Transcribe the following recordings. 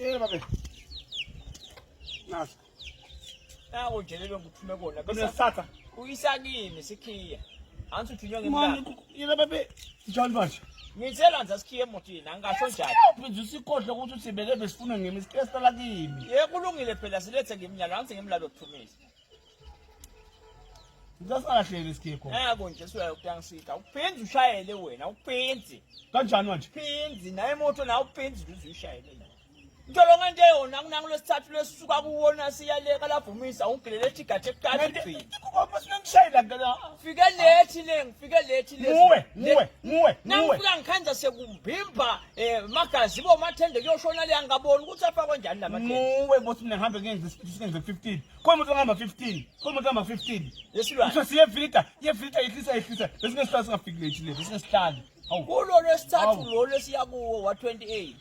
Tshela babe. Nasi. Nawo nje lelo ngithume kona Bese sithatha. uyisakini sikhiya anthi uthunywa Manje ngemali yena babe. Njani manje? ngithela nje sikhiya emotini angasho njalo Uphinda usikhohle ukuthi usibeke besifuna ngemi isikesela kimi. kulungile phela silethe ngemnyalo angithi ngemlalo okuthumisa Ngisasalahlele isikho. yabo nje siya ukuyangisika uphinzi ushayele wena uphinzi Kanjani manje? phinzi naye imoto nawe uphinzi uzuyishayele Ngitolonga nje yona kunangu lesithathu lesisuka kuwona siyaleka lavumisa ungilele ethi gade kuqala iphini Ngoba sinengishayela ngala. fike lethi le ngifike lethi le Nguwe. Nangifika ngikhanja sekumbimba magazi bomathende kuyoshona le angaboni ukuthi afakwe njani lamathende Nguwe bothi mina ngihambe ngenze 15. Khona umuntu ngihamba 15. Khona umuntu ngihamba 15. yesilwane So siyevita ihlisa. Bese ngesithathu singafiki late le. Bese ngesihlali. Hawu. kulo lesithathu lo lesiya kuwo wa 28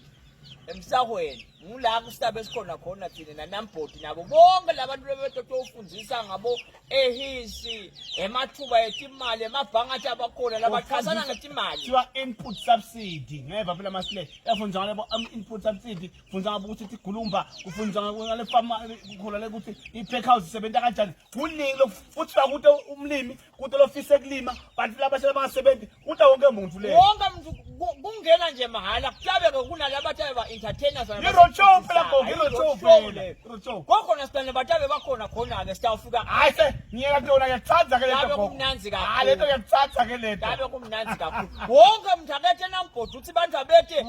emsahweni ngula kusitabe esikhona khona thina nanambodi nabo bonke labantu bebetotofundisa ngabo ehisi emathuba etimali emabhanga athi abakhona labaqhazana ngetimali Kuthiwa input subsidy. Ngeva phela masile. Yafundza ngale input subsidy. Fundza ngabo ukuthi igulumba, kufundza ngale farmer kukhona le ukuthi ipack house isebenza kanjani. Kuningi lokuthiwa ukuthi umlimi ukuthi lofise kulima, bantu labasha bangasebenzi, kuthi wonke umuntu le. wonke umuntu kungena nje mahala kuhlabe kunalabathi aba-entertainers Irocho phela gogo, irocho phela. Irocho. kwakhona sibane batabe bakhona khona-ke sitawufika Hayi se, ngiyeka kuyona ngiyathatha ke Yabe lento gogo. kumnanzi kakhulu. Hayi lento ngiyathatha ke lento. ngabe kumnanzi kakhulu wonke umuntu akethe nambhodi ukuthi bantu abethe